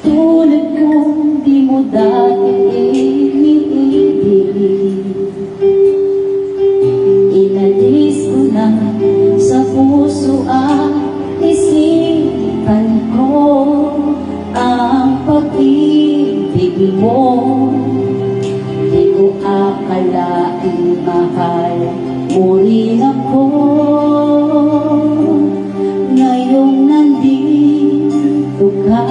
tulad kong di mo dati iniibig. Inalis ko na sa puso at isipan ko ang pag-ibig mo. Di ko akalaing mahal mo rin ako. Ngayong nandito ka,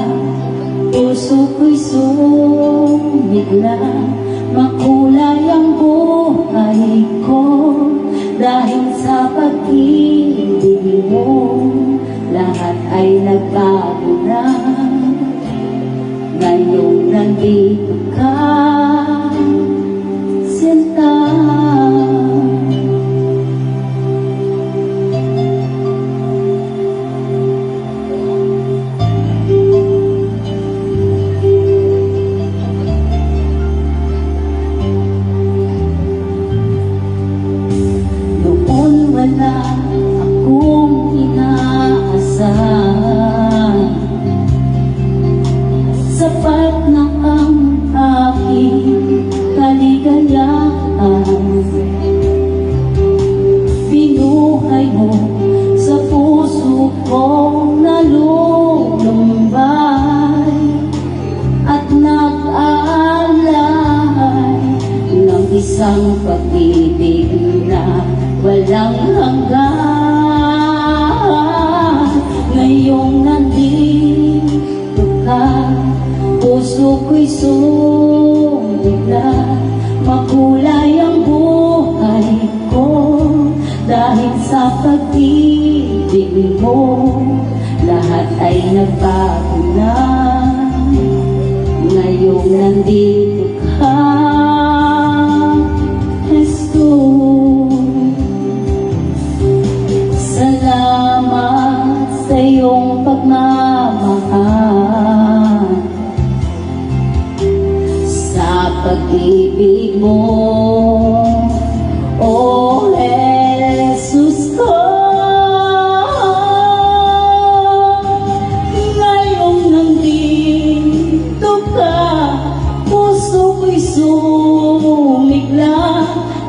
puso ko'y sumigla. Makulay ang buhay ko dahil sa pag-ibig mo. Lahat ay nagbago na ngayong nandito ka, sinta. Noon wala akong inaasahan, sapat na ang aking kaligayahan. Binuhay mo sa puso kong nalulumbay at nag-aalay ng isang pag-ibig na walang hanggan. Ngayong nandito ka, puso ko'y sumigla. Makulay ang buhay ko dahil sa pag-ibig mo. Lahat ay nagbago na ngayong nandito ka, Jesus. Salamat sa iyong pagmamahal, sa pag-ibig mo, O Jesus ko. Ngayong nandito ka, puso ko'y sumigla.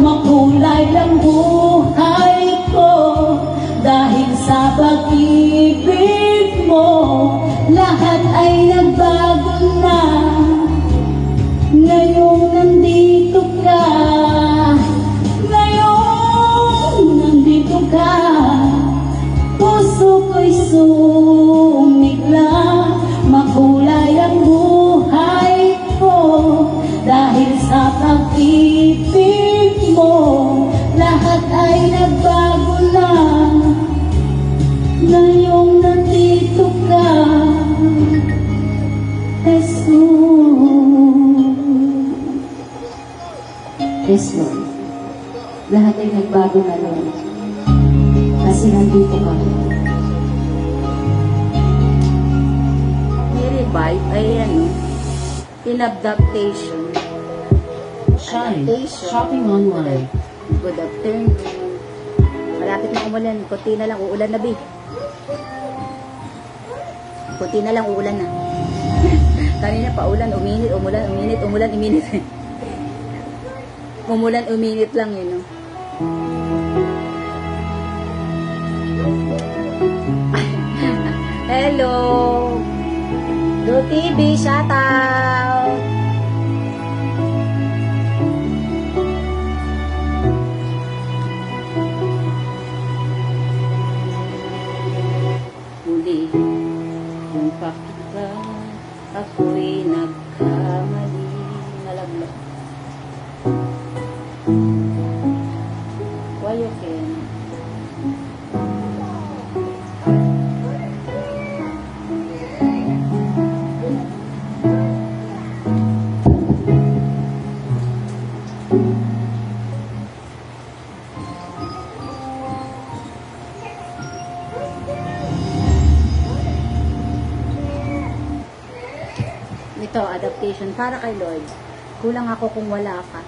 Makulay ang buhay ko dahil sa pag-ibig mo. Lahat ay nagbago na ngayong nandito ka. Ngayong nandito ka, puso ko'y sumigla. Makulay ang buhay ko dahil sa pag-ibig mo. Lahat ay nagbago na ngayong nandito ka, Jesus. Yes, Lord. Lahat ay nagbago na, Lord, kasi nandito ka. Revive ay ano, inadaptation. Shine. Shopping online. Good afternoon. Malapit na umulan. Kunti na lang, uulan na, babe. Kunti na lang, uulan na. Kanina pa ulan, uminit, umulan, uminit, umulan, uminit. Umulan, uminit lang yun, no? Hello! Do TV, shout out! Huli, kung pakita, ako'y nagkamali. Nalaglag. Why you can? Ito, adaptation para kay Lord. Kulang ako kung wala ka.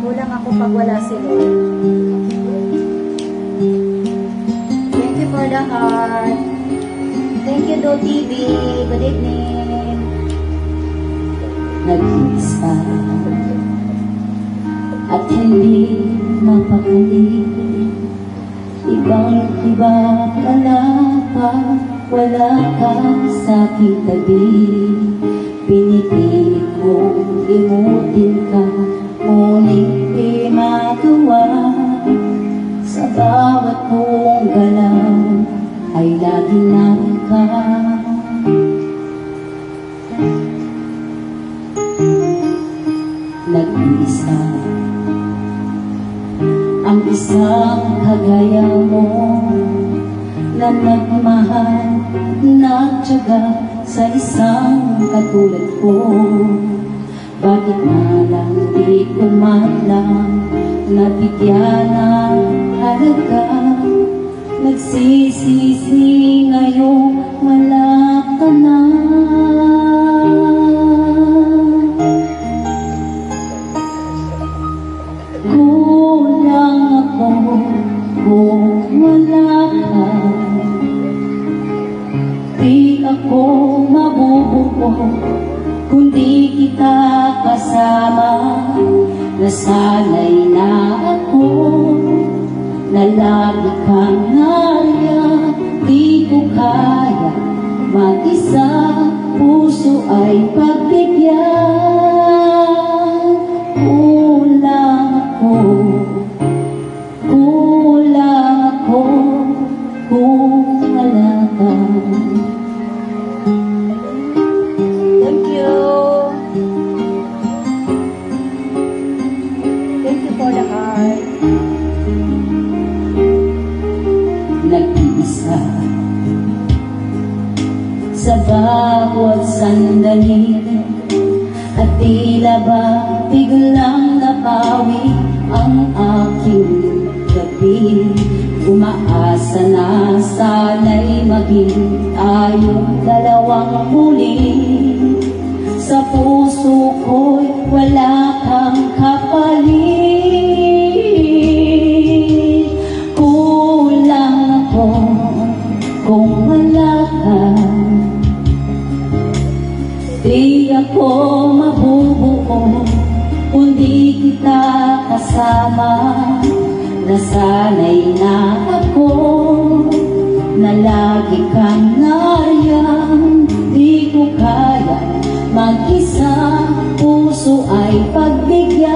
Kulang ako pag wala si Lord. Thank you for the heart. Thank you, Do TV. Good evening. Nag-iisa at hindi mapakali. Ibang-iba wala ka sa aking tabi. Pinipilit kong limutin ka, ngunit di magawa. Sa bawat mong galaw ay lagi naroon ka. Nag-iisa ang isang kagaya mo na nagmahal, nagtiyaga sa isang katulad ko. Bakit na lang di ko man lang nabigyan ng halaga? Nagsisisi ngayong wala ka na. Kulang ako kung wala ka. Di ako mabubuo kung di kita kasama. Nasanay na ako na lagi kang nariyan. Di ko kaya mag-isa, puso ay pagbigyan. Kulang ako kung wala ka. Thank you. Thank you for the heart. Nag-iisa sa bawat sandali, at tila ba biglang napawi ang aking gabi. Umaasa na sana'y maging tayong dalawang muli. Sa puso ko'y wala kang kapalit. Kulang ako kung wala ka. Di ako mabubuo kung di kita kasama. Nasanay na ako na lagi kang nariyan. Di ko kaya mag-isa, puso ay pagbigyan.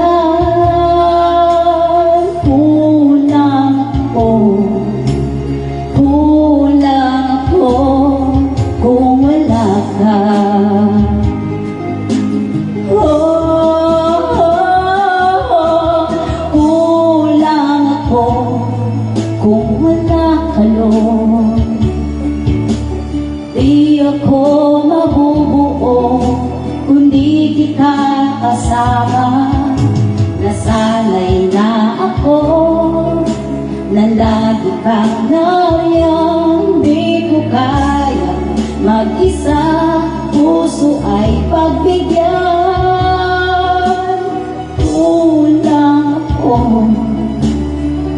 Kulang ako kung wala ka. Kung wala ka, Lord, di ako mabubuo kung di kita kasama. Nasanay na ako na lagi kang nariyan. Di ko kaya mag-isa, puso ay pagbigyan. Kulang ako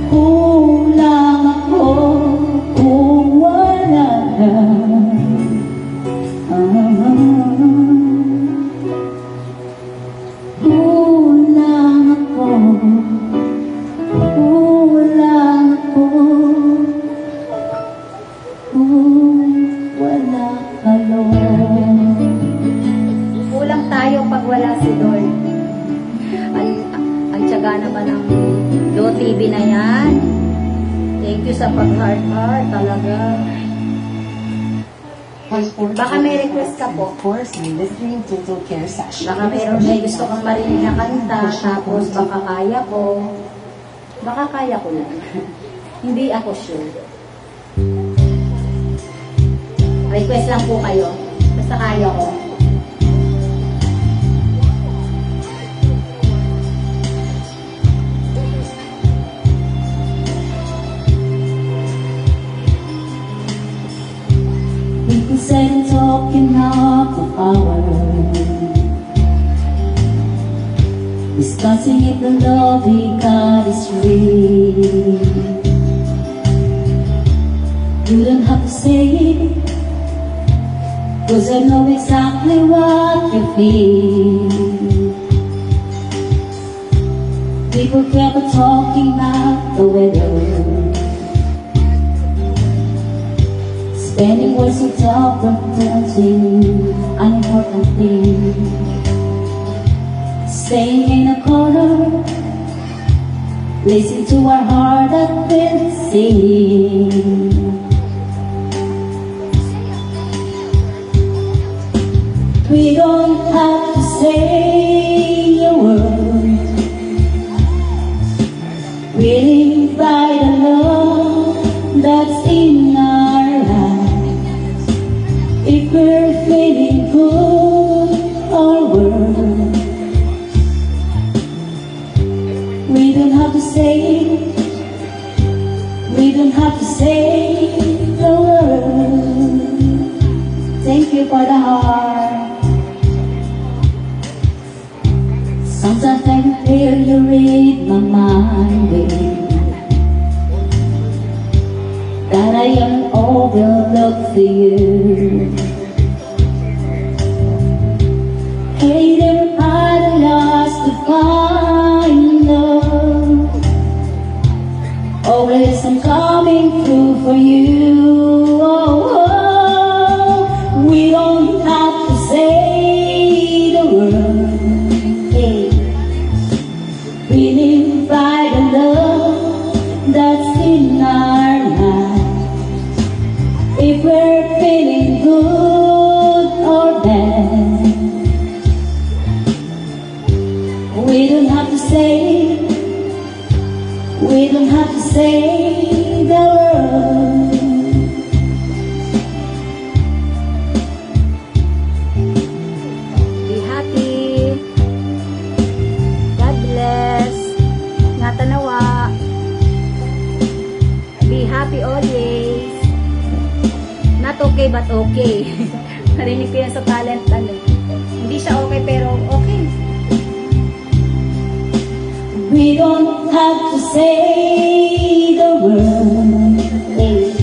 kung wala ka. Kulang ako kung wala ka, Lord. Kulang tayo pag wala si Lord. Ang tiyaga naman ng Do TV na yan. Thank you sa pag-heart talaga. Baka may request ka po. Of course, may listening total care session. Baka may gusto kang marinig na kanta, tapos baka kaya ko. Baka kaya ko lang. Hindi ako sure. Request lang po kayo. Basta kaya ko. People say I'm talking half an hour, discussing if the love we got is real. You don't have to say it, 'cause I know exactly what you feel. People kept talking about the weather, spending words of talk pronouncing unimportant things, staying in a corner, listening to our heart that will sing. We don't have to say a word, we live by the love that's in our lives. If we're feeling good or worse, we don't have to say, we don't have to say the word. Thank you for the heart. Sometimes I can feel you read my mind, baby, that I am overlooked for you. Hate everybody lost to find love. Always I'm coming through for you. Oh, oh. We don't have to say the word. Hey. We live by the love that's in our lives. If we're feeling good or bad, we don't have to say, we don't have to say the word. Be happy. God bless. Natanawa. Be happy always. Not okay but okay. Narinig ko yan sa talent. Hindi siya okay pero okay. We don't have to say the word. Hey.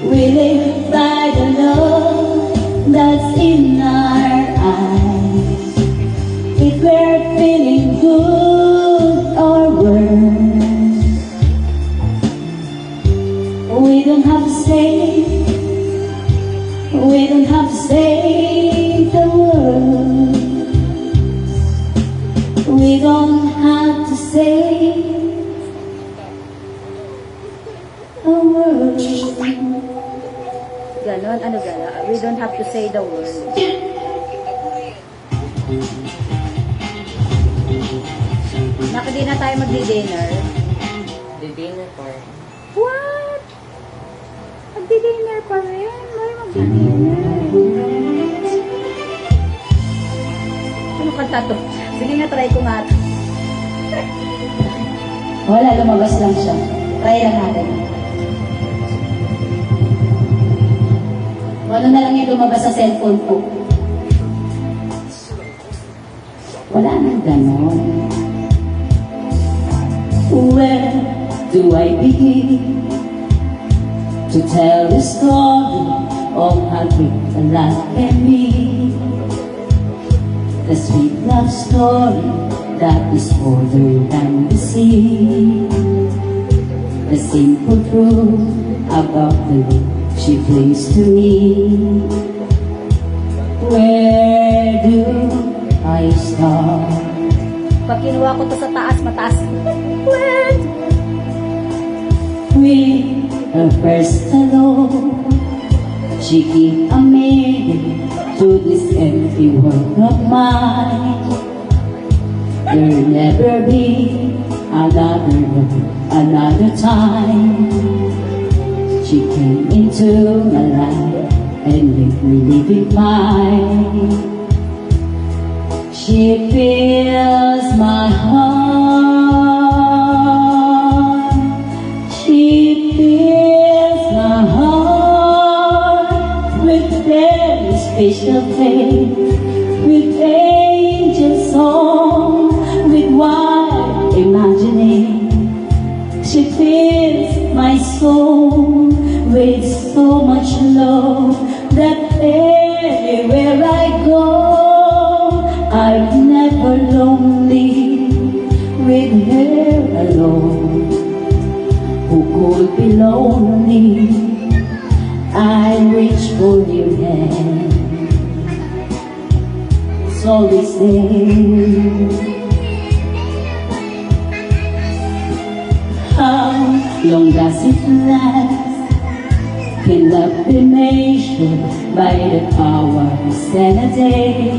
We live by the love that's in our eyes. If we're feeling good or worse, we don't have to say, we don't have to say the word. We don't have to say a word. Ganon, ano gala? We don't have to say the word. Nakadi na tayo magdi-dinner. Dinner for What? Magdi-dinner pa rin? May magdi-dinner. Ano kanta to? Sige nga, try ko nga to. Wala, lumabas lang siya. Try lang natin. Ano na lang yung lumabas sa cellphone ko. Wala nang ganon. Where do I begin to tell the story of how great a life can be? The sweet love story that is older than the sea. The simple truth about the way she plays to me. Where do I start? Pag kinuha ko to sa taas, mataas. With her first hello, she keep amazing to this empty world of mine. There'll never be another time. She came into my life and made me live it mine. She fills my heart. She fills my heart with very special faith, with angel song, with wild imagining. She fills my soul with so much love that hand. It's always there. How long does it last? Can love be measured by the hours and a day?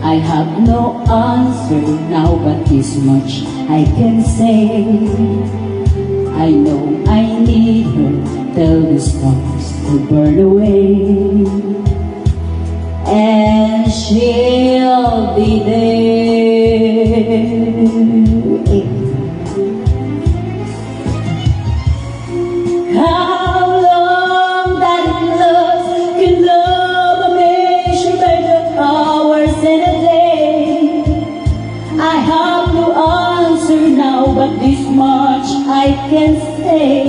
I have no answer now, but this much I can say. I know I need her till the stars will burn away, and she'll be there. How long that it lasts? Can love be measured by the hours and a day? I have no answer now, but this much I can say.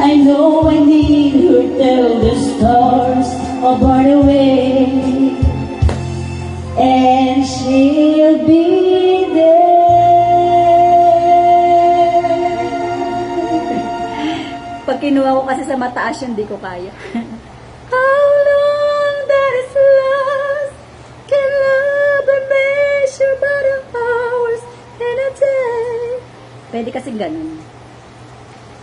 I know I need her till the stars are burn away, and she'll be there. Pag kinuha ko kasi sa mataas yun, di ko kaya. How long that is lost? Can love be measured by the hours and a day? Pwede kasi ganun.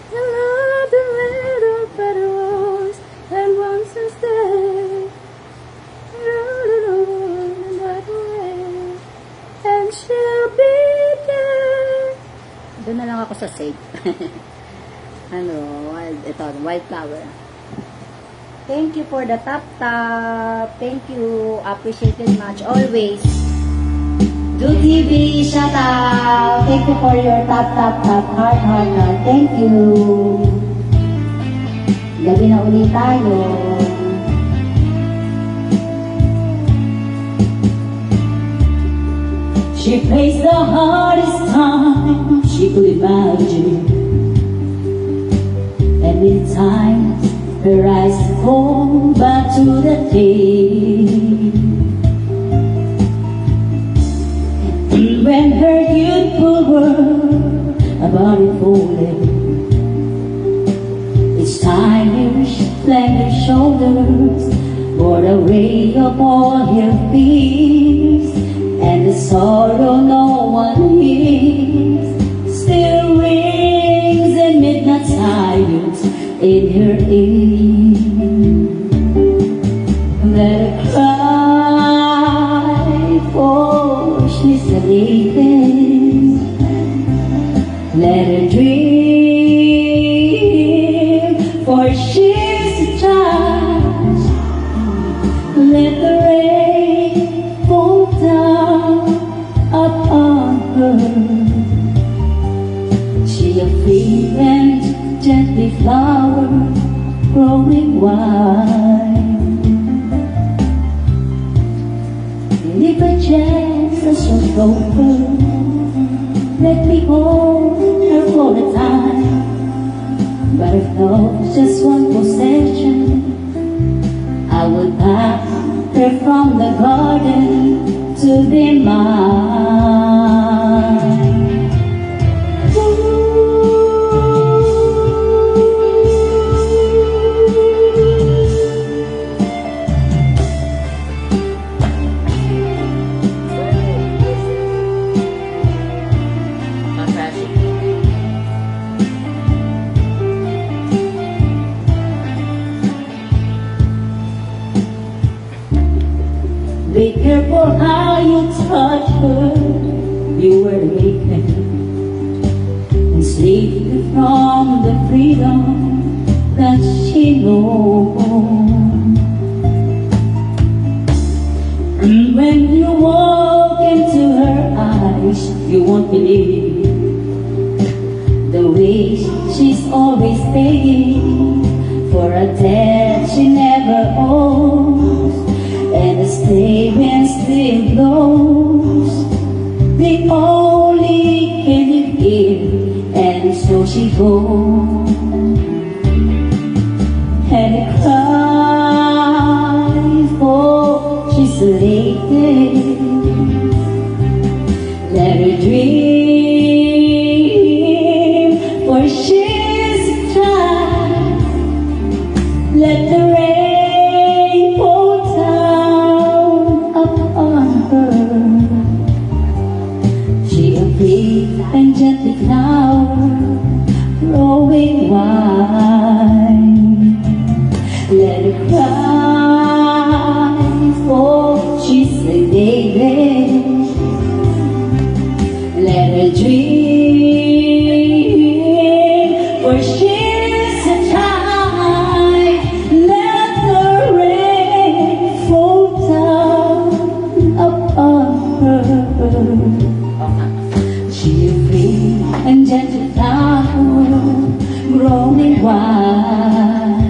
I love the little better rose and once and stay. That way, and she'll be there. Doon na lang ako sa safe. Wildflower. Thank you for the tap. Thank you. Appreciated much. Always. Do TV, shout out. Thank you for your tap, heart. Thank you. Gabi na ulit tayo. She faced the hardest time she could imagine, and many times her eyes fall back to the day when her youthful world about it folded. Each time she flung her shoulders for the weight of all her fears, and the sorrow no one hears still rings in midnight silence in her ear. Let her cry, for she's sleeping. Let her dream, for she's a child. Let the rain fall down upon her. She a free and gently flower growing wild. And if a chance I shall go her, let me hold her for a time. But if love's just one possession, I will pack her from the garden to be mine. Be careful how you touch her. You were awakened and sleep from the freedom that she knows. And when you walk into her eyes, you won't believe the way she's always paying for a debt she never owes. And the statement still blows. They only can give, and so she goes. And I cry, for she's late. Let her dream, for she's a child. Let the rain Oh, she said, baby, let her dream, for she's a child. Let the rain fall down upon her. She a free and gentle flower, growing wild.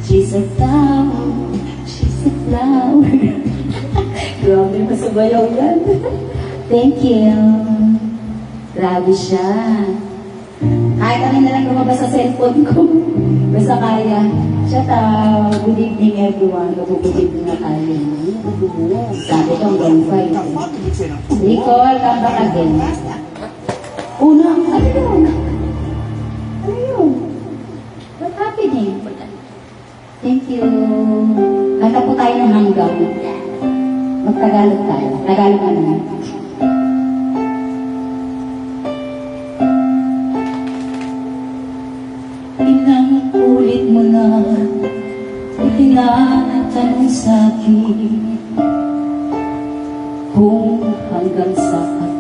She's a flower, she's a flower. Grabe, masabayaw yan. Thank you. Grabe siya. Kahit ano na lang lumabas sa cellphone ko. Basta kaya. Shout out. Good evening everyone. Magugugid na tayo. Sabi ko ang bonfire. Nicole, come back again. Una, ano yun? Ano yun? What happening? Thank you. Kanta po tayo ng hanggang. Magtagalog tayo. Tagalog ano na. Ilang ulit mo na itinatanong sa'kin kung hanggang saan,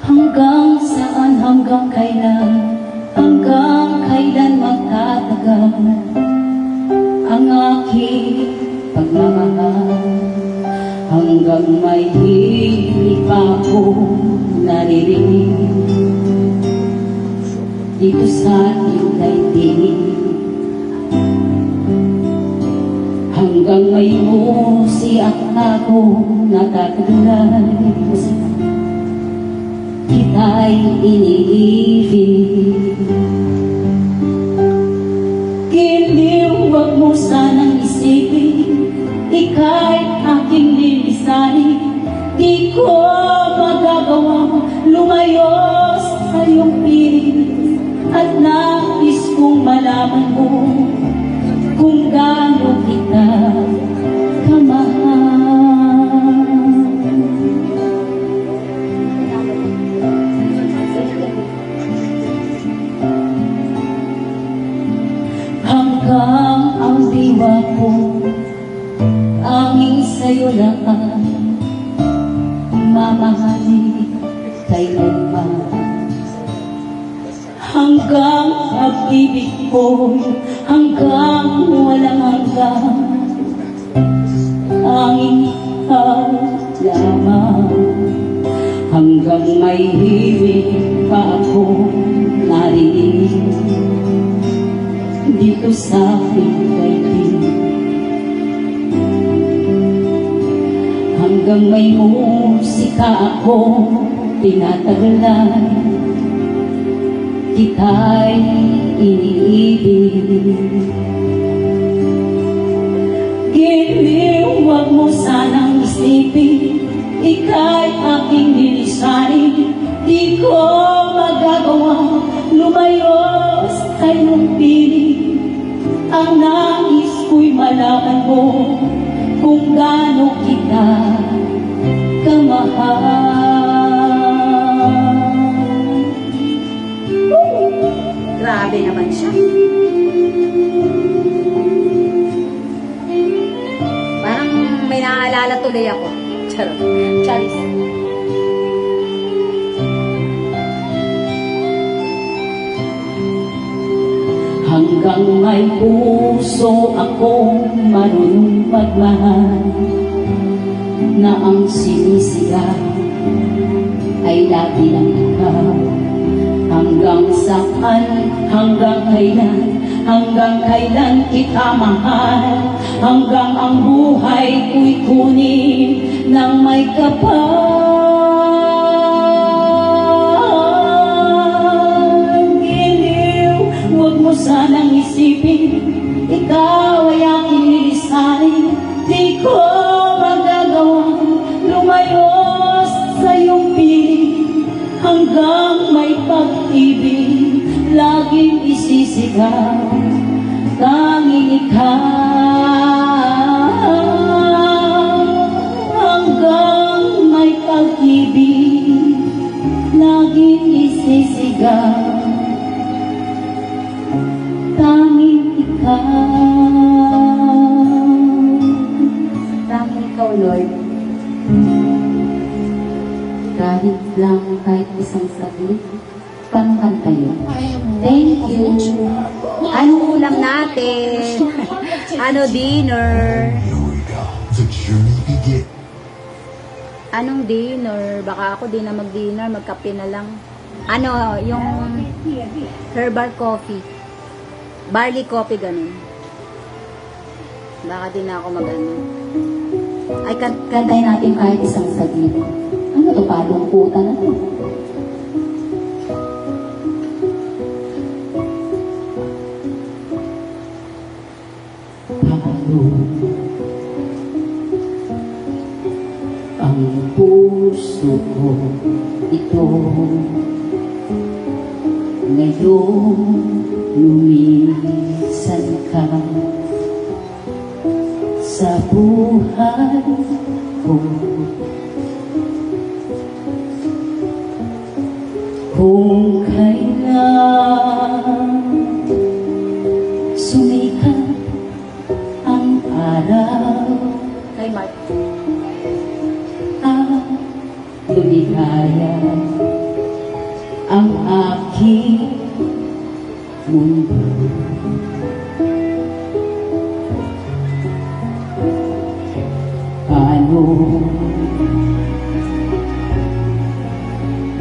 hanggang saan, hanggang kailan magtatagal ang aking pagmamahal, hanggang may hilig pa akong naririnig dito sa ating daigdig, hanggang may music akong natataglan, kita'y iniibig. Giliw, wag mo sanang isipin, ika'y aking lilisanin. Di ko magagawa lumayo sa iyong piling, at nais kong malaman mo kung gaano kita kamahal. Hanggang ang diwa ko angin sa'yo lang mamahalin kailanman. Hanggang pag-ibig ko, hanggang walang hanggan, angin ikaw lamang. Hanggang may hilig pa ako narinig dito sa aking daigdig, hanggang may musika ako tinatagalan, kita'y iniibig. Giliw, wag mo sanang isipin, ika'y aking nilisanin. Di ko magagawa lumayo sa iyong piling, ang nais ko'y malaman mo kung gaano kita kamahal. Grabe naman siya. Parang may naaalala tuloy ako. Charot. Charis. Hanggang may puso akong marunong magmahal, na ang sinisigaw ay lagi ng ikaw. Hanggang saan, hanggang kailan kita mahal, hanggang ang buhay ko'y kunin ng may kapal. Giliw, huwag mo sanang isipin, ikaw ay aking nilisanin. Di ko magagawa lumayo sa iyong piling, hanggang may pag-ibig laging isisigaw, tanging ikaw. Hanggang may pag-ibig laging isisigaw, kahit isang saglit. Paano kanta yun? Thank you. Anong ulam natin? Ano dinner? Here we go. The journey begins. Anong dinner? Baka ako di na mag-dinner, magkape na lang. Ano, yung herbal coffee. Barley coffee, ganun. Baka di na ako mag-ano. Ay, Kantayin natin kahit isang saglit. Ano to? Palungkutan na to. Paano ang puso ko ito ngayon lumisan ka sa buhay ko. Kung kailan sumikat ang araw kay Mark. at lumikaya ang aking mundo. Paano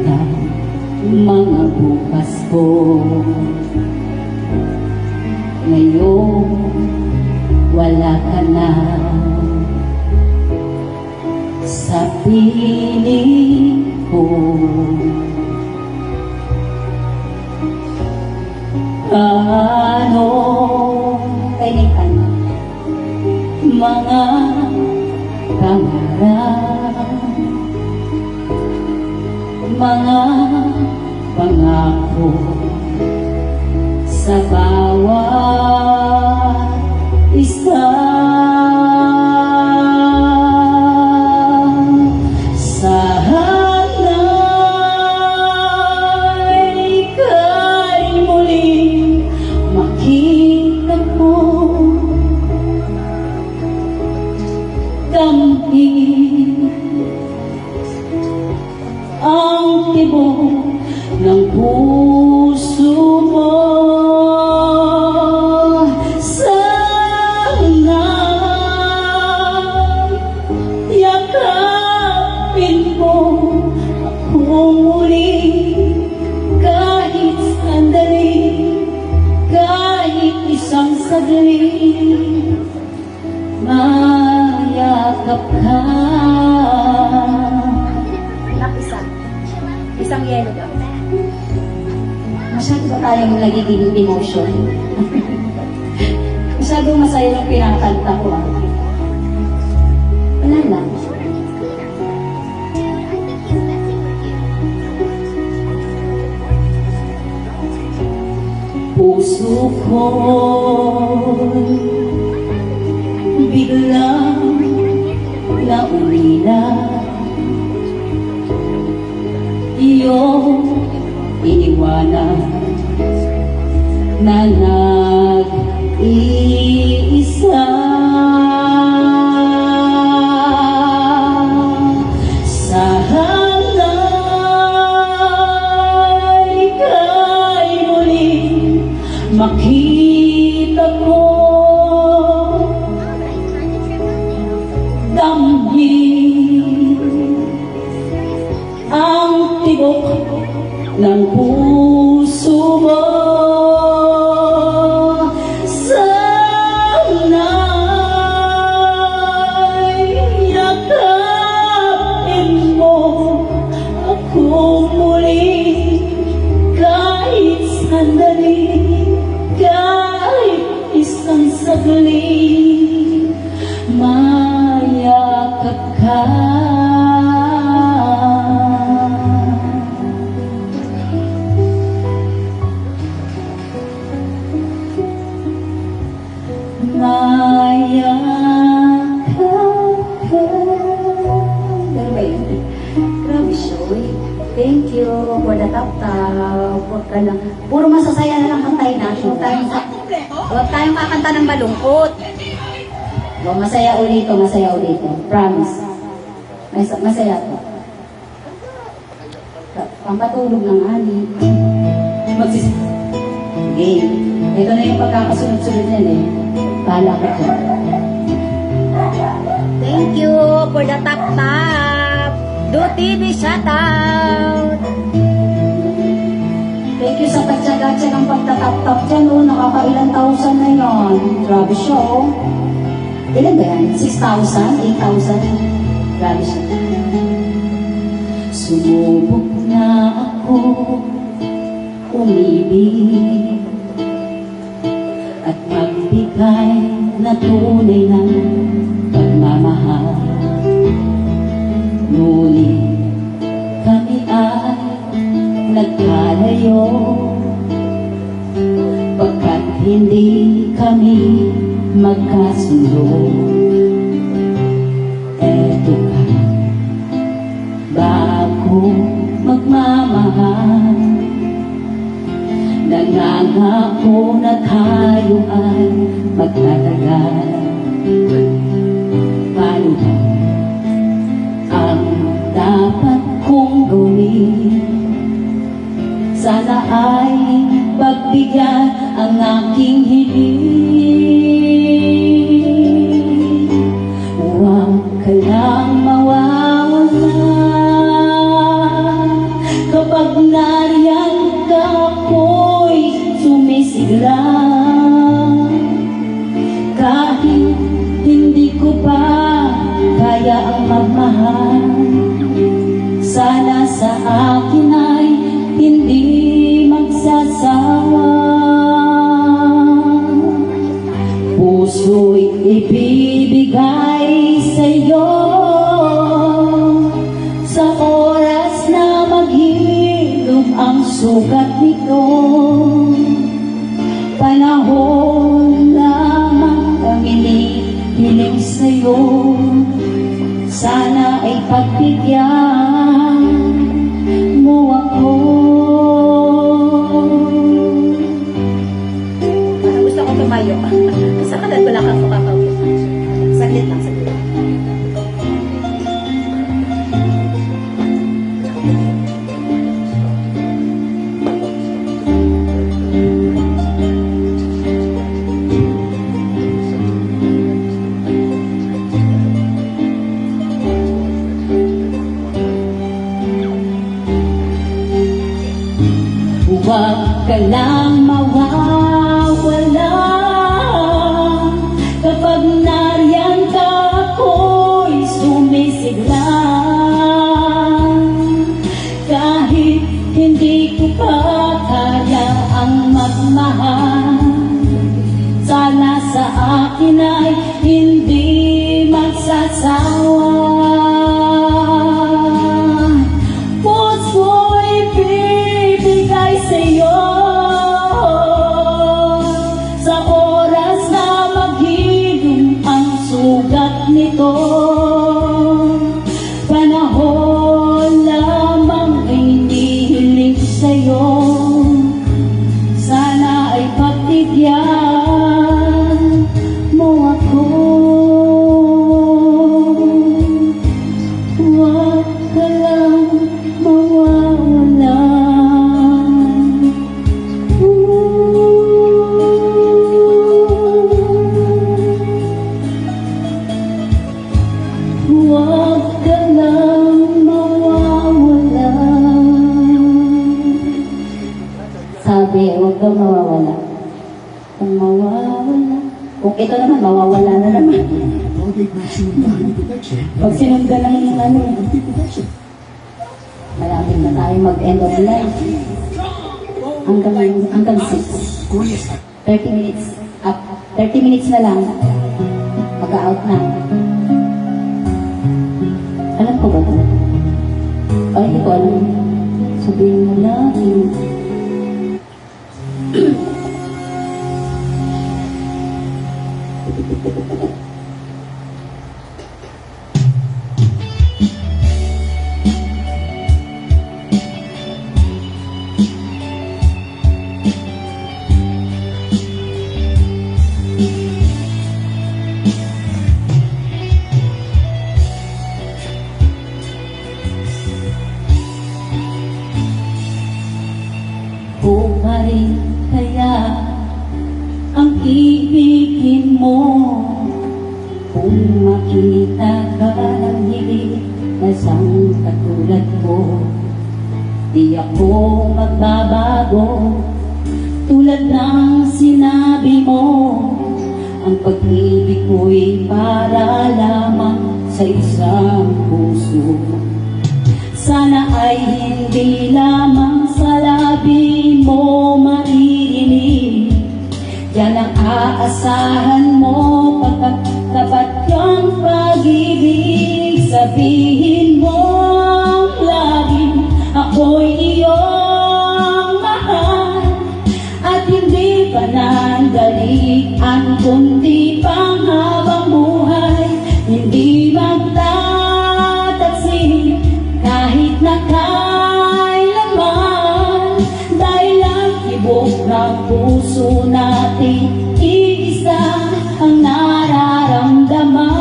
na mga bukas ko ngayon wala ka na sa piling ko. Paano kailangan mga pangarap, mga pangako sa bawat isa. Sana'y ika'y muling makita ko, damhin ang tibok ng puso mo. Sana'y yakapin mo ako muli, kahit sandali, kahit isang saglit, mayakap ka. Nak, isang yellow daw. Masyado ba tayong nagiging emotion? Masyadong masaya yung pinakanta ko. Wala lang. Puso ko biglang naumila, iyong iniwanan na nag-iisa. Sana'y ika'y muling makita ko, damhin ang tibok ng puso mo. Sana'y yakapin mo ako muli, kahit sandali, kahit isang saglit, mayakap ka. Ganun ba yun? Grabe, Shoy. Thank you for the tap-tap. Huwag ka lang. Puro masasaya na lang kantayin natin. Huwag tayong kakanta ng malungkot. O, masaya ulit. Promise. Masaya to. Pampatulog ng ani. Game. Ito na yung pagkakasunod-sunod yan eh. Bahala ka dyan. Thank you for the tap-tap. Do TV shoutout. Thank you sa pagtsaga-tsaga ng pagtatap-tap dyan. Oh, nakakailang thousand na yan. Grabe siya oh. Ilan ba yan? 6,000? 8,000? Grabe siya. Sumubok na ako umibig at magbigay na tunay ng pagmamahal. Ngunit kami ay nagkalayo pagkat hindi kami magkasundo. Eto ka, bago magmamahal, nangangako na tayo ay magtatagal. Paano ba ang dapat kong gawin? Sana ay pagbigyan ang aking hiling. Huwag ka lang mawawala kapag nariyan ka, ako'y sumisigla. Kahit hindi ko pa kaya ang magmahal, sana sa akin ay hindi magsasawa. Puso'y ibibigay sa'yo sa oras na maghilom ang sugat nito. Panahon lamang ang inihiling sa'yo, sana ay pagbigyan mo ako. Parang gusto ko tumayo. Sa kanan wala kang makakawin. Saglit lang, saglit lang. Huwag ka lang mawawala kapag nariyan ka, ako'y sumisigla. Kahit hindi ko pa kaya ang magmahal, sana sa akin ay hindi magsasawa. Puso'y bibigay sa'yo sa oras na maghilom ang sugat nito. Panahon lamang ay hinihiling sa'yo, sana ay pagbigyan mo ako. Huwag ka lang mawawala. Huwag ka lang mawawala. Sabi, huwag kang mawawala. Kung mawawala. Kung ito naman, mawawala na naman. Colgate Maximum Body Protection. Pag sinundan lang yung ano, Body Protection. malapit na tayo mag-end of life. Hanggang 6. Korea's 30 minutes. Up. 30 minutes na lang. Mag-out na. Alam ko ba ito? Ay, hindi ko alam. Sabihin mo lang. ibigin mo. Kung makita ka ng hilig na isang katulad ko, di ako magbabago. Tulad ng sinabi mo, ang pag-ibig ko'y para lamang sa isang puso. Sana ay hindi lamang sa labi mo maririnig, yan ang aasahan mo pagkat tapat yung pag-ibig. Sabihin mo lagi, ako'y iyong mahal, at hindi pa nandalian kundi pang habang buhay. Hindi magtataksi kahit na kailanman, dahil ang tibok ng puso natin iisa ang nararamdaman.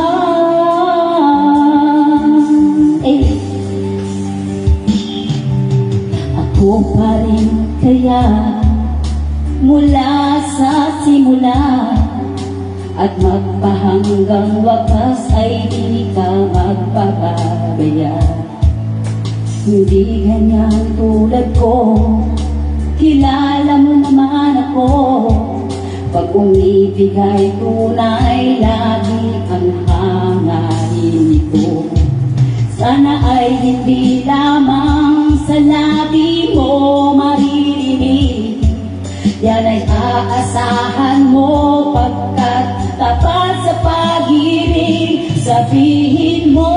Ako pa rin kaya mula sa simula, at magpahanggang wakas ay di ka magpapabaya. Hindi ganyan tulad ko, kilala mo naman ako. Pag umibig ay tunay, lagi ang hangarin ko. Sana ay hindi lamang sa labi mo maririnig, yan ay aasahan mo pagkat tapat sa pag-ibig. Sabihin mo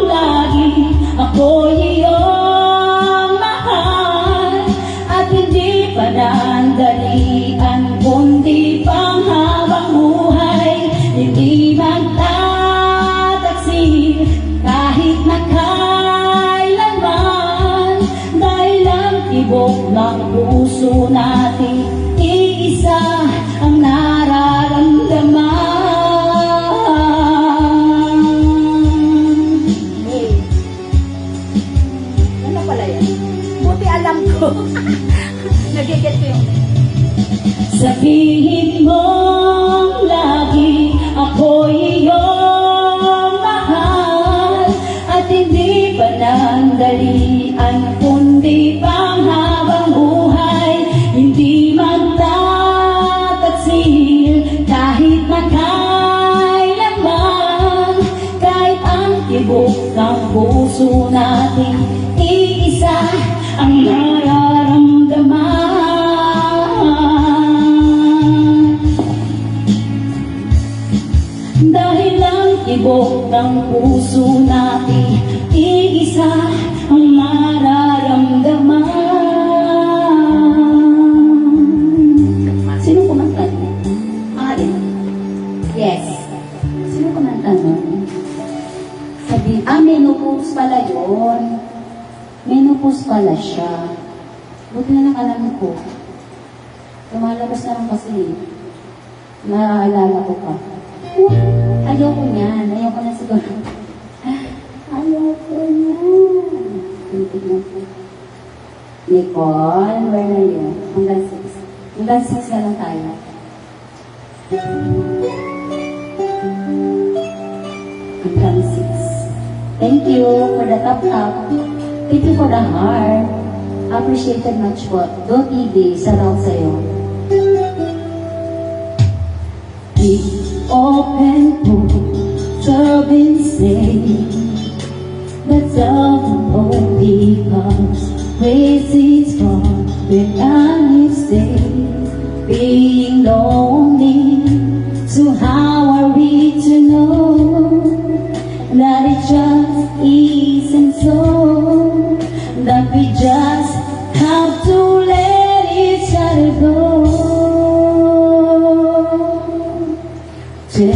lagi, ako'y iyong mahal, at hindi pa nandalian kundi pang habang buhay. Hindi magtataksi kahit na kailanman, dahil ang tibok ng puso natin iisa ang nararamdaman. Ano pala yan? Buti alam ko. Nagiget ko yung... Sabihin mo lagi, ako'y iyong mahal, at hindi pa nandalian kundi pang habang buhay. Hindi magtataksil kahit na kailanman, kahit ang tibok ng puso natin iisa ang nararamdaman. Dahil ang tibok ng puso natin iisa ang mararamdaman. Sino kumanta? Yes. Sino kumanta nun? Sabi, menopause pala yun. Menopause pala siya. Buti na lang alam ko. Lumalabas na lang kasi. Naaalala ko pa. Ayoko niyan. Ayoko na siguro. Ayoko niyan. Tingnan po. Nicole, where are you? Hanggang 6. Hanggang 6 na lang tayo. Hanggang 6. Thank you for the top. Thank you for the heart. Appreciated much po. Do TV, sarang sa'yo. Be open to serving say that love only comes praises from when I stay being lonely. So how are we to know that it just isn't so, that we just have to let each other go? Too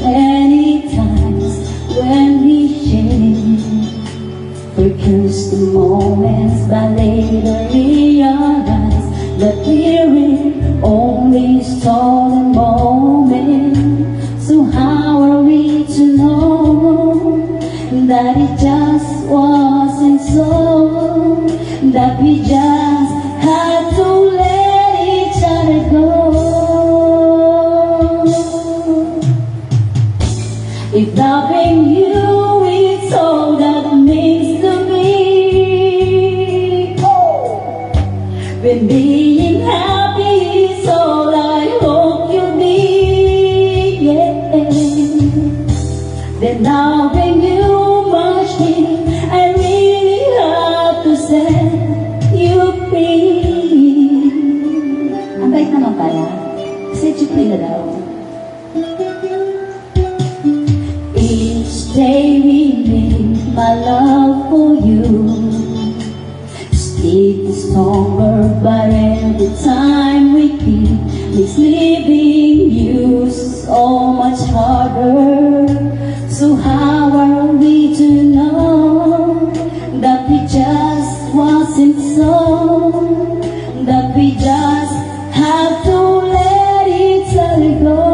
many times when we share, we curse the moments, but later realize that we're in only stolen moments. So how are we to know that it just wasn't so, that we just had to let each other go? Then now when you march in, I really have to set you free. Ang bait naman pala. Set you free na daw. Each day we live my love for you. Still stronger, but every time we keep it's leaving you so much harder. So how are we to know that we just wasn't so? That we just have to let each other go.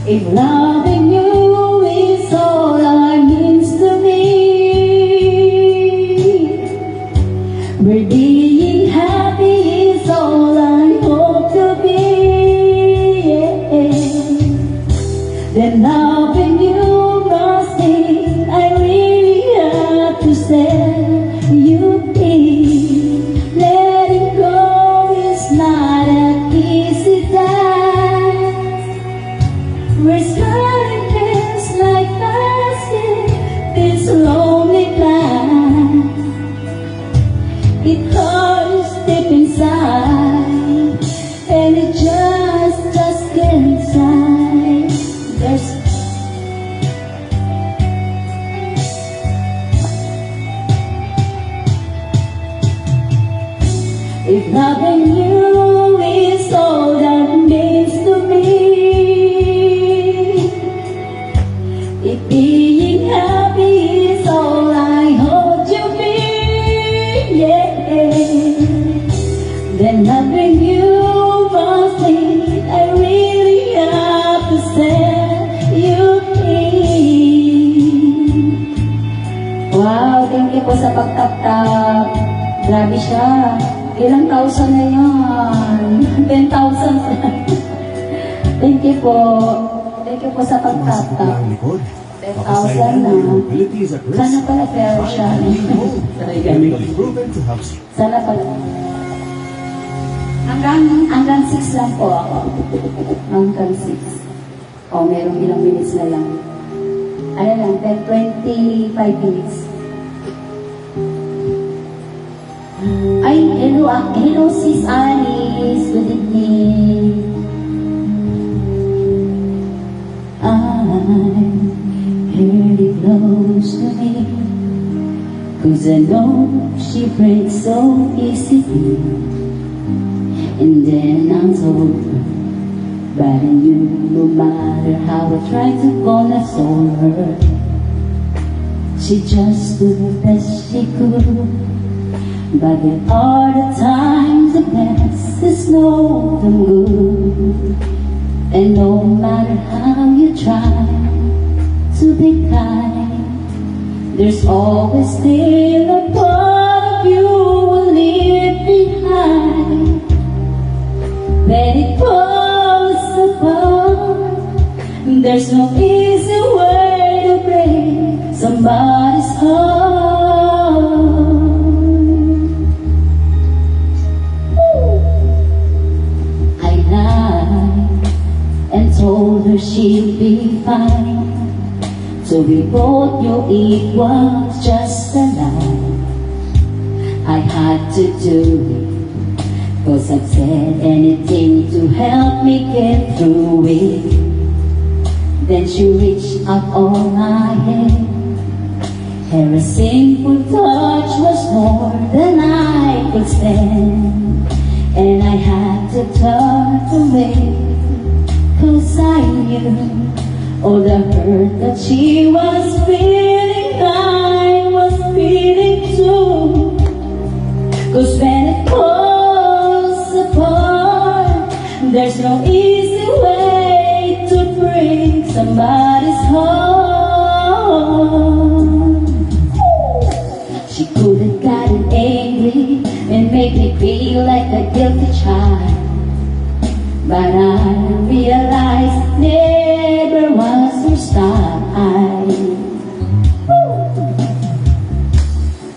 If loving you is all I means to me, we're being happy is all I hope to be. Then loving you must be, I really have to set you free. Letting go is not an easy task. We're smiling just like passing this lonely glass. It hurts deep inside, and it just get inside. There's if loving you is all that means to me, if being happy is all I hope to be, then loving you must be, I really have to set you free. Wow, thank you po sa pagtap-tap. Grabe siya. Ilang thousand na yan? 10,000. Thank you po. Thank you po sa pagtap-tap. Ang likod. 10,000 na. Mobility is at risk. Sana pala fair siya. Sorry, ganun. Chemically proven to help Sana pala. Hanggang 6 lang po ako. Hanggang 6. O, merong ilang minutes na lang. Ano lang, 25 minutes. Ay, hello sis Alice. Good evening. I'm really close to me, 'cause I know she breaks so easily. And then I'm told her, but I knew no matter how I tried to console her, she just did the best she could. But there are the times the best is no good, and no matter how you try to be kind, there's always still a part of you will leave behind. When it falls apart, there's no easy way to break somebody's heart. I lied and told her she'll be fine, so we both knew it was just a lie. I had to do it, 'cause I'd said anything to help me get through it. Then she reached out on my head. Her simple touch was more than I could stand, and I had to turn away, 'cause I knew all the hurt that she was feeling, I was feeling too. 'Cause when it falls apart, there's no easy way to break somebody's heart. She could have gotten angry and made me feel like a guilty child, but I realized never was her style.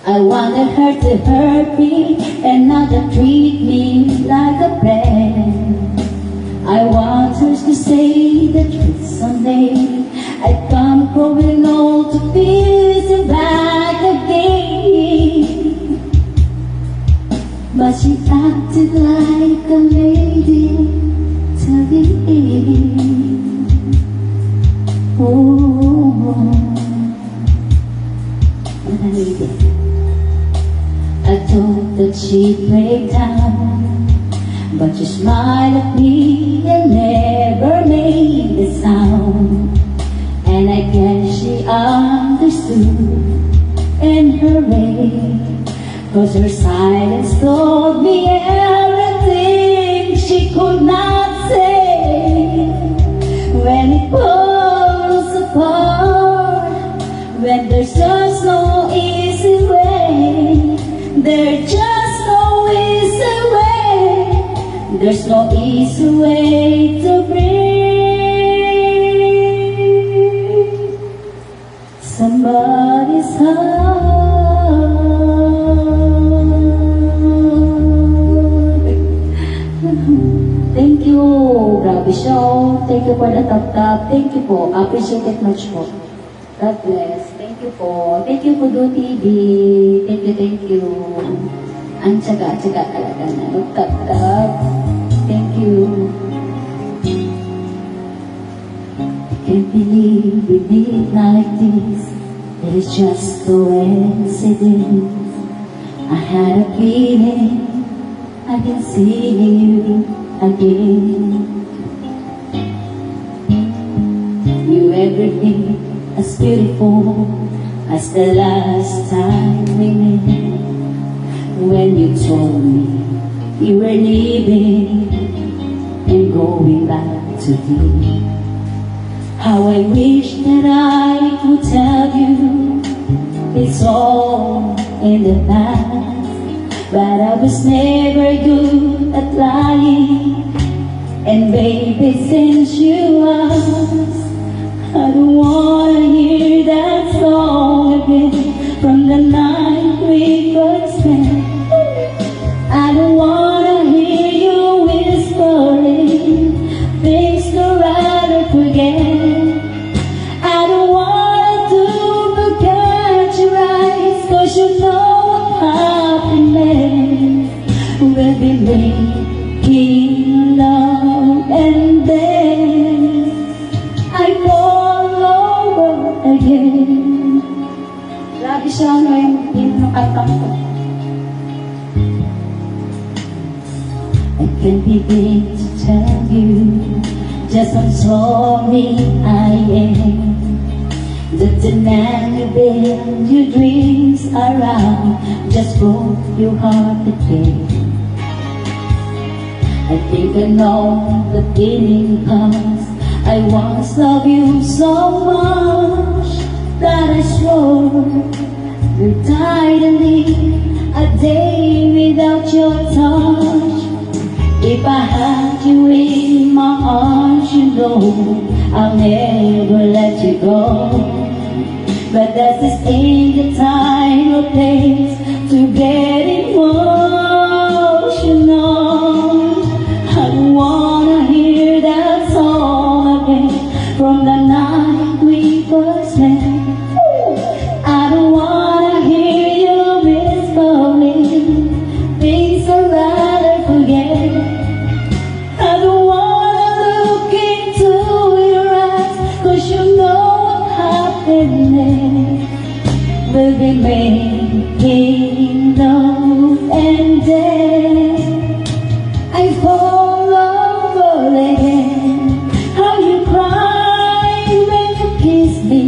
I wanted her to hurt me and not to treat me like a friend. I want her to say But you smiled at me and never made a sound. And I guess she understood in her way, 'cause her silence told me everything she could not say. When it falls apart, when there's just no easy way, there's just no easy way, there's no easy way to break somebody's heart. Thank you. Grabe show. Thank you for the tap-tap. Thank you po. Appreciate it much po. God bless. Thank you po. Thank you po, Do TV. Thank you, thank you. Ang tsaga-tsaga talaga na mag-tap-tap. Thank you. Can't believe we meet like this. It is just coincidence. I had a feeling I can see you again. You everything as beautiful as the last time we met. When you told me you were leaving and going back to me. How I wish that I could tell you it's all in the past, but I was never good at lying. And baby, since you asked, I don't wanna hear that song again from the night we first met. I don't wanna hear you whispering things to rather forget. I don't want to look at your eyes, 'cause you know what happiness will be making love, and then I fall over again. Lagi siya yung kantang ko. I can't begin to tell you just how sorry I am that the man you build your dreams around just broke your heart again. I think I know the feeling, 'cause I once loved you so much that I swore you'd die to live a day without your touch. If I had you in my arms, you know I'll never let you go. But that's just ain't the time or place to get emotional. I don't wanna hear that song again from the night we first met. I don't wanna hear you whispering things I'd rather forget. I don't wanna look into your eyes, 'cause you know what happiness will be making love, and then I fall over again. How you cry when you kiss me,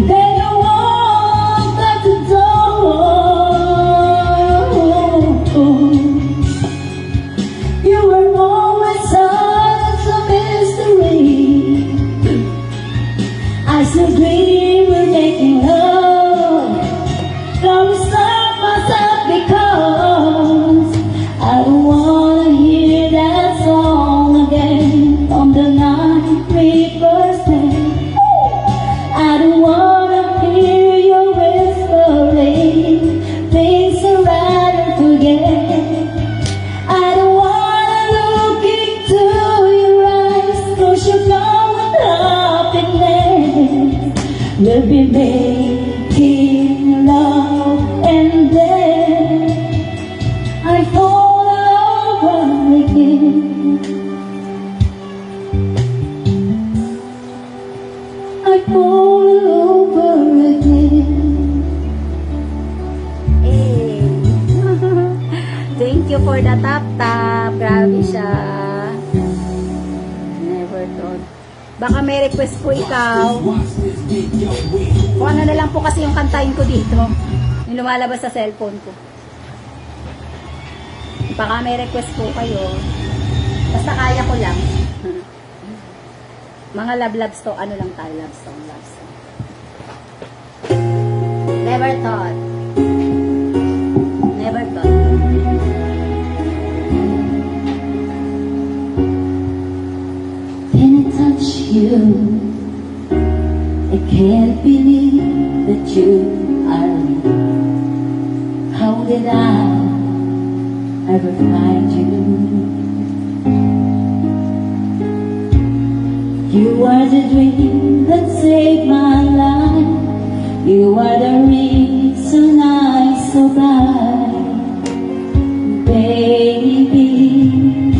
then you walk out the door. You were always such a mystery. I still dream we're making love. Don't stop myself, because I don't wanna hear that song again from the night we first met. I don't wanna hear you whispering things I'd rather forget. I don't wanna look into your eyes, 'cause you know what happiness will be making love, and then I fall over again. I fall over again. Eh. you for the tap. Grabe siya. Never thought. Baka may request po ikaw. Kung ano na lang po kasi yung kantahin ko dito. Yung lumalabas sa cellphone ko. Baka may request po kayo. Basta kaya ko lang. Mga love song. Ano lang tayo? Love song. Never thought. Never thought. When I touch you, I can't believe that you are me. How did I ever find you? You are the dream that saved my life. You are the reason I survive. Baby,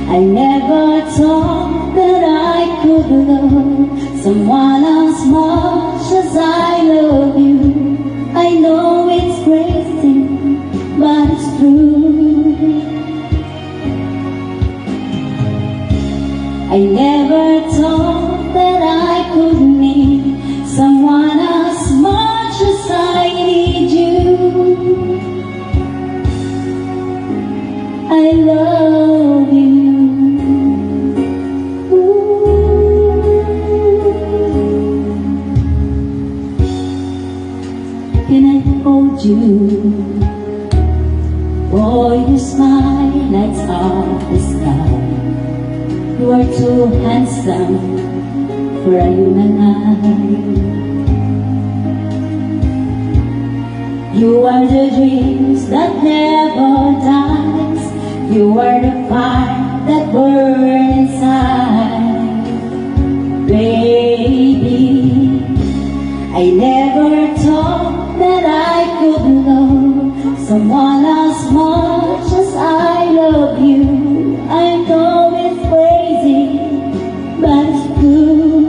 I never thought that I could love someone as much as I love you. I know it's crazy, but it's true. I never thought that I could need someone as much as I need you. I love you. Can I hold you? Boy, your smile lights up the sky. You are too handsome for a human eye. You are the dreams that never dies. You are the fire that burns inside. Baby, I never thought that I could love someone as much as I love you. I know it's crazy, but it's true.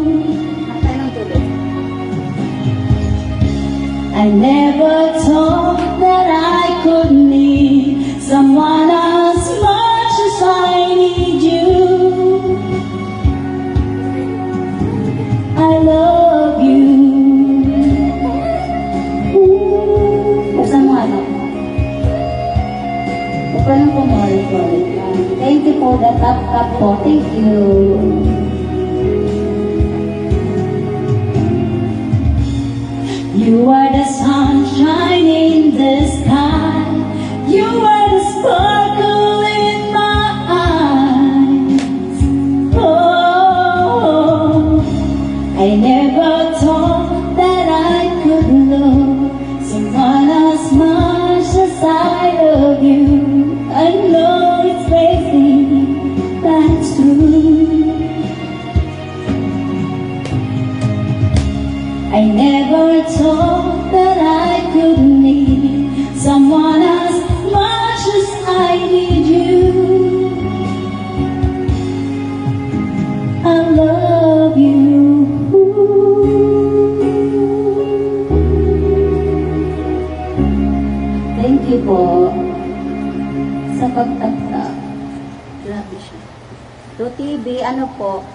I never thought that I could need someone as much as I need you. I love you. Buksan mo ano? Buksan mo mo. Thank you for the tap po. Thank you. You are the sunshine in the sky. You are the sparkle in my eyes. Oh, I never thought that I could love someone as much as I love you. I know it's crazy, but it's true. I never thought that I could need someone as much as I need you. I love you. Thank you po sa pagtagtag. Grabe siya. TV, ano po?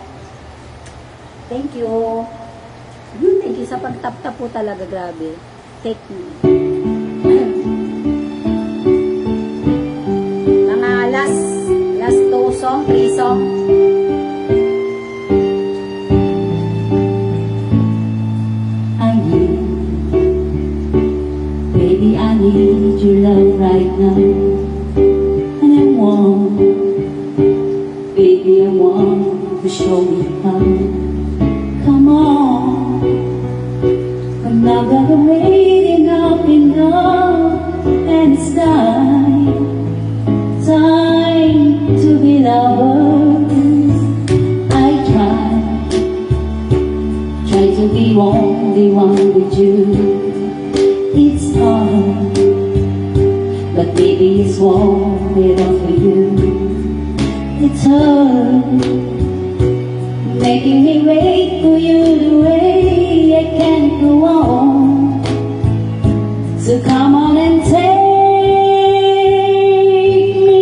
Thank you. Thank you sa pagtap-tap po talaga, grabe. Take me. Mga last 2 song, 3 song. I need, baby, I need your love right now. And I want, baby, I want to show me how. Come on. I'm not gonna wait enough, and it's time to be lovers. I try to be only one with you. It's hard, but baby it's worth it all for you. It's hard, making me wait for you the way I can't go on. So come on and take me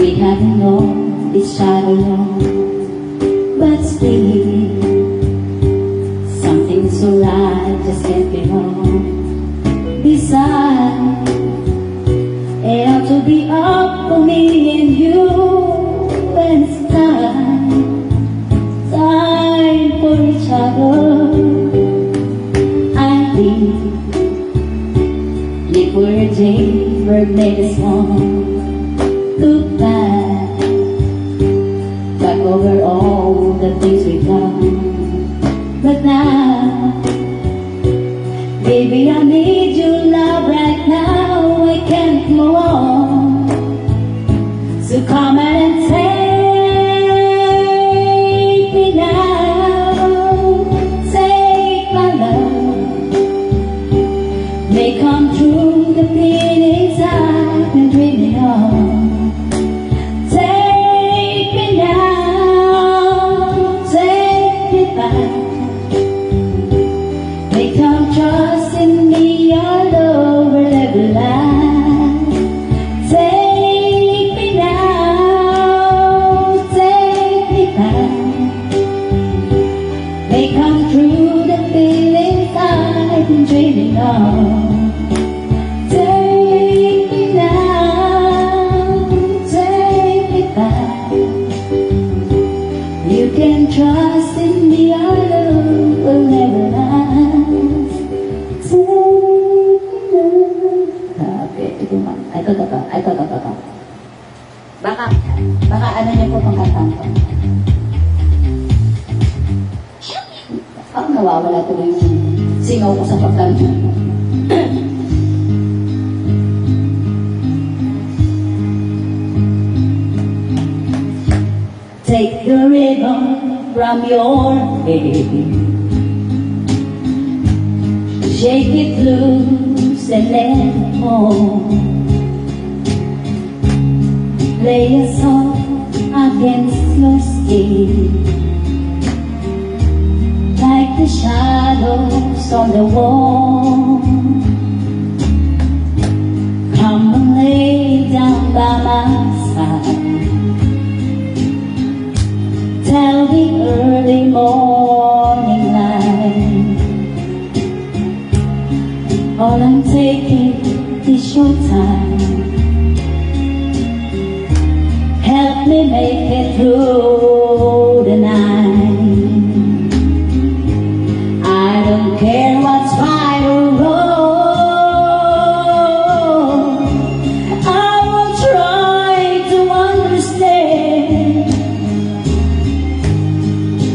We haven't known each other long, but still something so right just can't be wrong. Besides, it ought to be up for me and you when it's time for each other. I live for a day where it made us one. Look back over all the things we've done. But now, baby, I need your love right now. I can't go on. So come and take me now. Take my love. May come true the feelings I've been dreaming of. Take me now. Take me back. May come trust in me, your love will never lie. Take me now, take me back. May come true the feelings I've been dreaming of. Take me now, take me back. You can trust in me, your love will never lie. Ito man. Ito. Baka ano niyo po pang katanta. Parang nawawala tuloy yung singaw ko sa pagkanta. Take the ribbon from your head, shake it loose and let it fall. Lay a song against your skin, like the shadows on the wall. Come and lay down by my side, till the early morning light. All I'm taking is your time. Help me make it through the night. I don't care what's right or wrong. I will try to understand.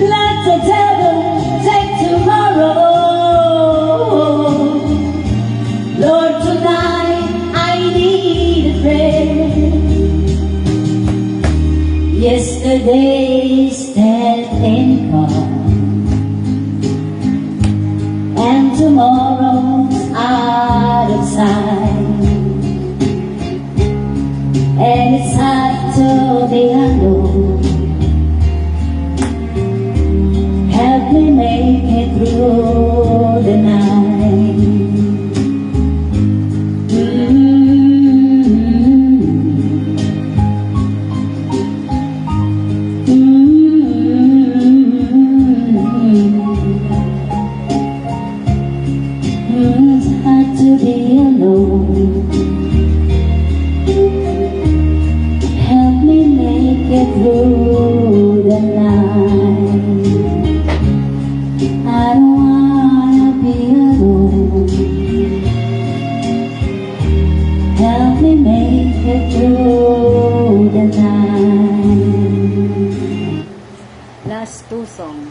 Let the devil take tomorrow. Lord, tonight I need a friend. Yesterday's dead and gone, and tomorrow's out of sight. And it's hard to be alone. Help me make it through the night. It's hard to be alone. Help me make it through the night. I don't wanna be alone. Help me make it through the night. Last two song.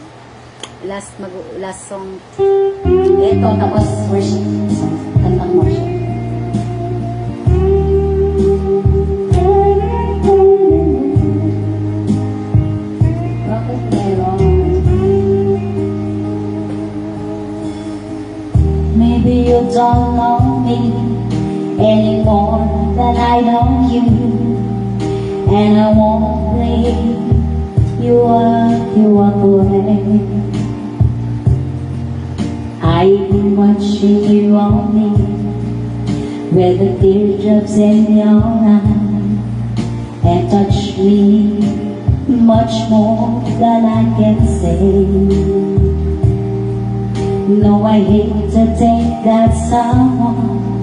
Last song. Ito, tapos worship song. Kantang worship. Bakit meron? Maybe you don't know me anymore than I know you, and I won't blame you walk away. I've been watching you on me, with the teardrops in your eyes, and touch me much more than I can say. No, I hate to think that someone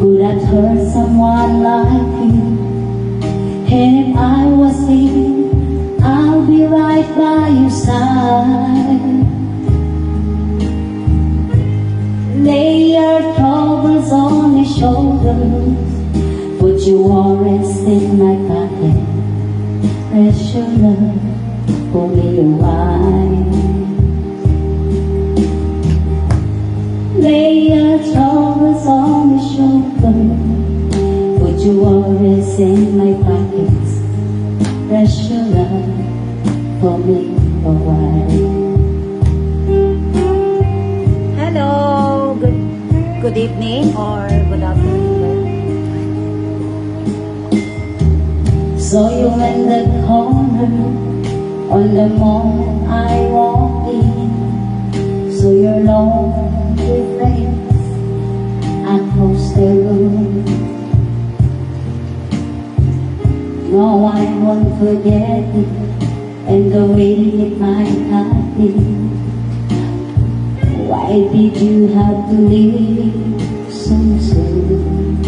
could have hurt someone like you. And if I was here, I'll be right by your side. Lay your troubles on my shoulders, put your worries in my pocket. Press your love for me a while. Lay your troubles on my shoulders, put your worries in my pockets. Press your love for me a while. Hello, good evening or good afternoon. Saw you in the corner on the moment I walked in. Saw your lonely face across the room. No, I won't forget it, and the way it might have been. Why did you have to leave so soon?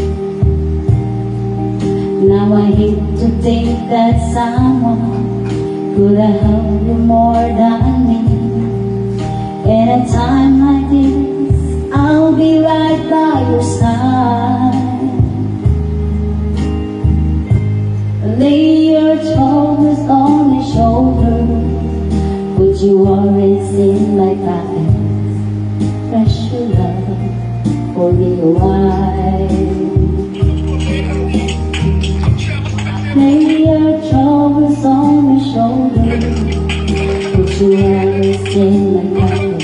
Now I hate to think that someone could have helped you more than me. At a time like this, I'll be right by your side. Lay your troubles on my shoulder, put your worries in my pocket. Press your love for me a while. Lay your troubles on my shoulder, put your worries in my pocket.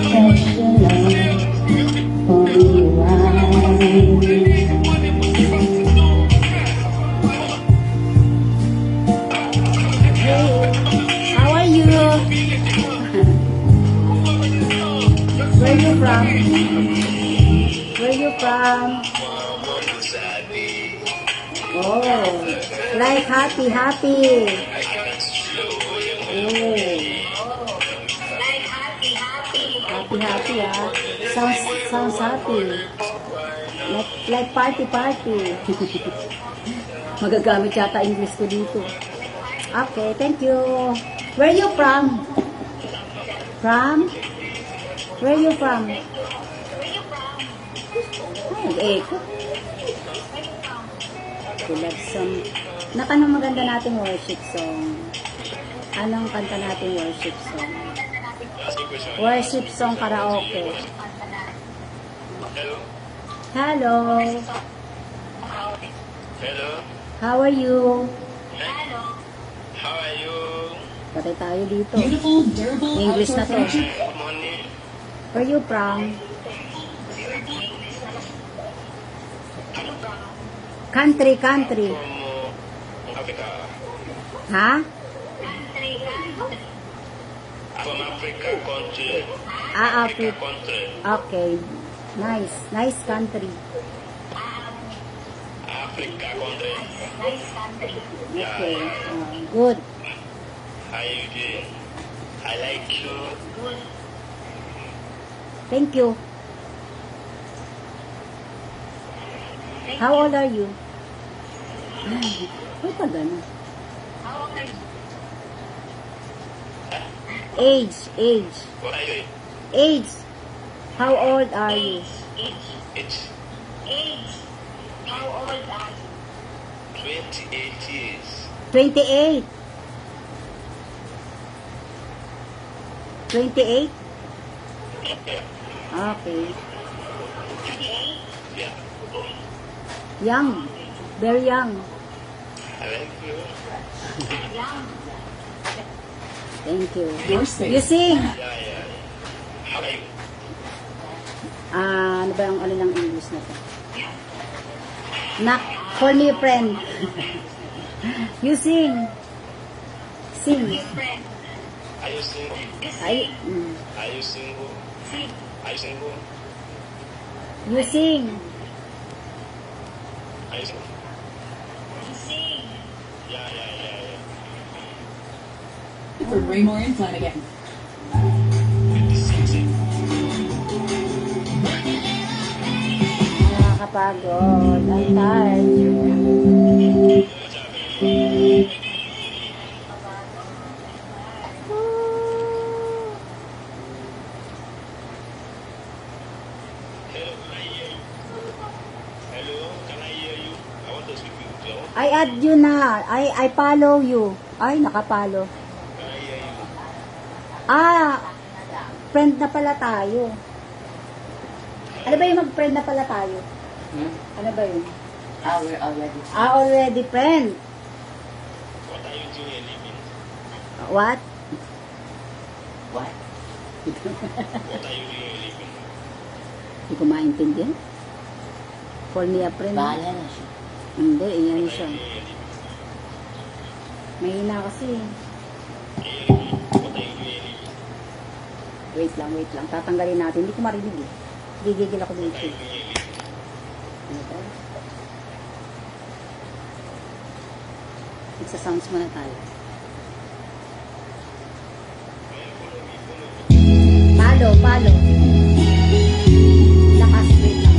Press your love for me a while. How are you? Where you from? Where you from? Oh, like happy. Oh, happy ah. Sounds happy. Like party. Magagamit yata English ko dito. Okay, thank you. Where you from? Where you from? Ay, echo. We love some... Anong maganda nating worship song? Anong kanta nating worship song? Worship song karaoke. Hello. Hello. How are you? How are you? Patay tayo dito. Beautiful, durable English na outdoor to. furniture. Good morning. Where you from? Country. From Africa. Ha? From Africa country. Africa. Country. Okay. Nice country. Africa country. Okay. Good. How you doing? I like you. Thank you. How old are you? Ay, pa gano'n. Age. What are you? Age. How old are you? It's 28 years. 28. 28? Okay. Yeah. Young. Very young. I like you. Thank you. Your You space. sing. Yeah. How are you? Ano ba yung ano ng English na to? Nak, call me a friend. You sing. Sing. Are you single? Ay, Are you single? Are you single? you sing. Are you single? For Raymore and Flanagan. 56 eh. Nakakapagod. I'm tired. Hello, can I hear you? Hello, can I hear you? I want to speak with you. I add you na. I follow you. Ay, nakapalo. Can I hear you? Friend na pala tayo. Ano ba yung mag-friend na pala tayo? Hmm? Ano ba yun? We're already. Already friend. What are you doing living? What? What? What are you doing living? Hindi ko maintindihan. Call me a friend. Bahala na siya. Hindi, iyan siya. Mahina kasi. What are you doing living? Wait lang. Tatanggalin natin. Hindi ko marinig eh. Gigigil ako dito. Ano ba? Magsa-sounds muna tayo. Palo. Lakas, wait lang.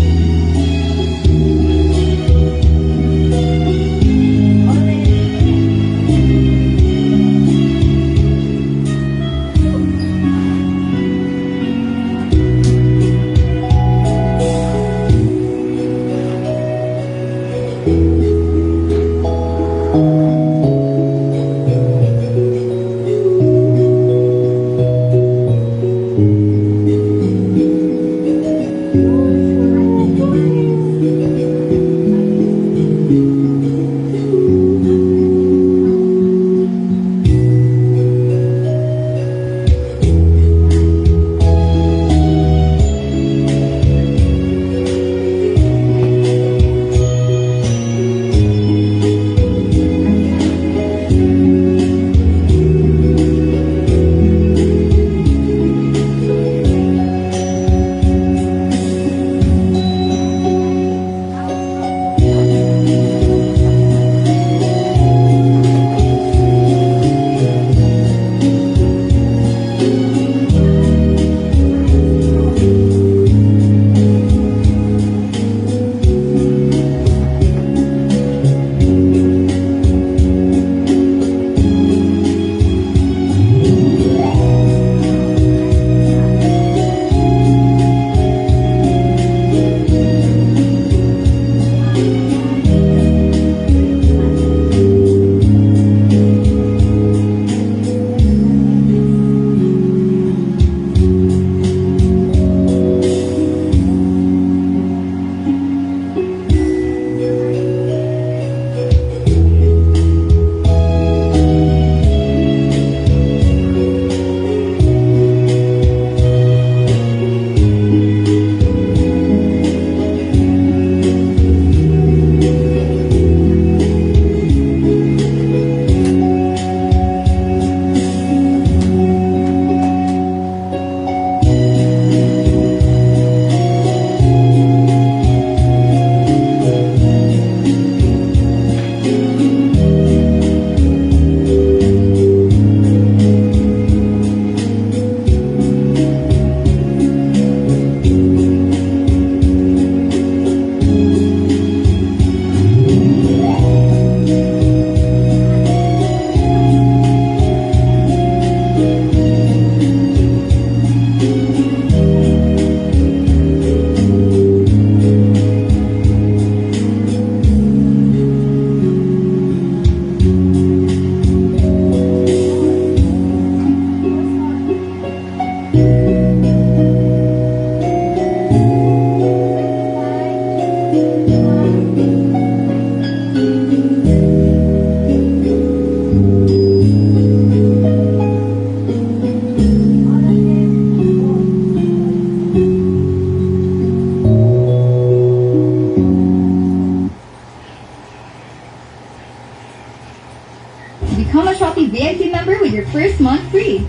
Become a Shopee VIP member with your first month free.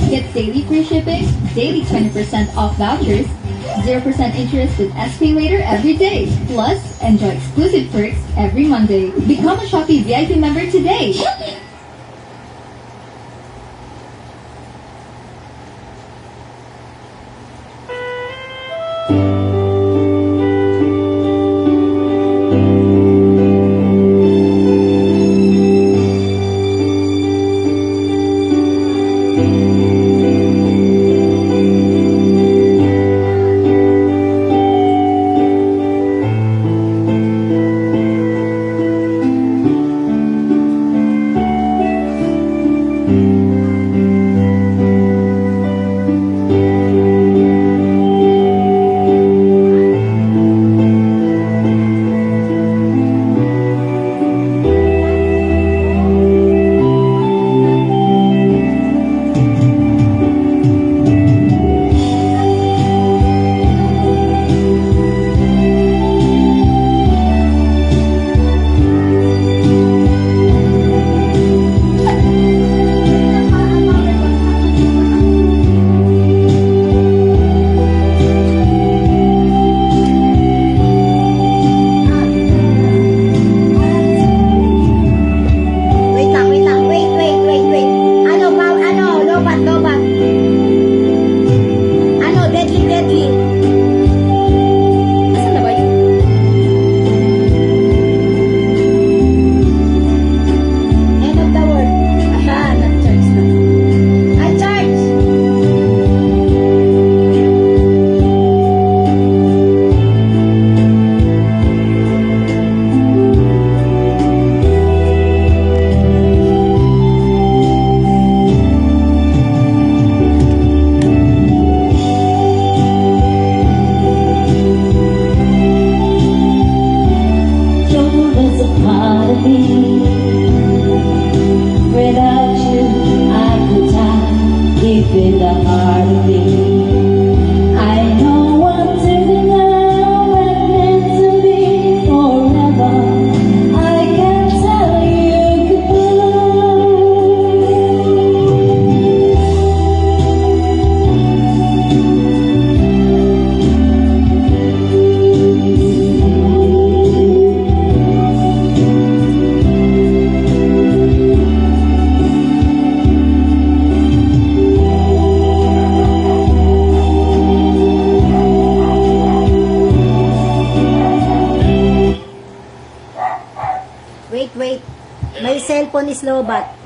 Get daily free shipping, daily 20% off vouchers, 0% interest with SPay Later every day. Plus, enjoy exclusive perks every Monday. Become a Shopee VIP member today. Asan na ba yun? End of the world. Aha, na-charge na. I charge. You're as a part of me. Without you, I could die deep in the heart of me. I know one thing now and meant to be forever. I can tell you Wait. My cellphone is low bat.